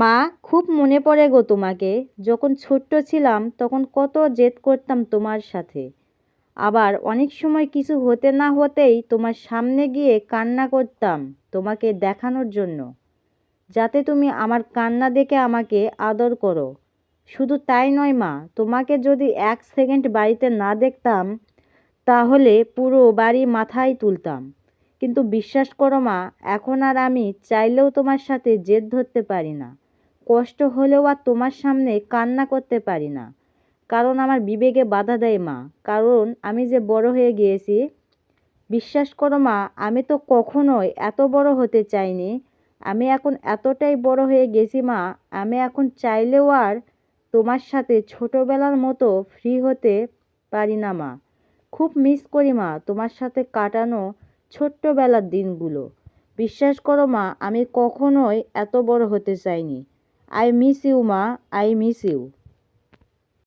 মা, খুব মনে পড়ে গো তোমাকে। যখন ছোট্ট ছিলাম তখন কত জেদ করতাম তোমার সাথে। আবার অনেক সময় কিছু হতে না হতেই তোমার সামনে গিয়ে কান্না করতাম তোমাকে দেখানোর জন্য, যাতে তুমি আমার কান্না দেখে আমাকে আদর করো। শুধু তাই নয় মা, তোমাকে যদি 1 সেকেন্ড বাড়িতে না দেখতাম তাহলে পুরো বাড়ি মাথায় তুলতাম। কিন্তু বিশ্বাস করো মা, এখন আর আমি চাইলেও তোমার সাথে জেদ ধরতে পারি না। কষ্ট হলেও আর তোমার সামনে কান্না করতে পারি না, কারণ আমার বিবেকে বাধা দেয় মা। কারণ আমি যে বড় হয়ে গিয়েছি। বিশ্বাস করো মা, আমি তো কখনোই এত বড় হতে চাইনি। আমি এখন এতটাই বড় হয়ে গেছি মা, আমি এখন চাইলেও আর তোমার সাথে ছোটবেলার মতো ফ্রি হতে পারি না মা। খুব মিস করি মা তোমার সাথে কাটানো ছোট্টবেলার দিনগুলো। বিশ্বাস করো মা, আমি কখনোই এত বড় হতে চাইনি। আই মিস ইউ মা, আই মিস ইউ।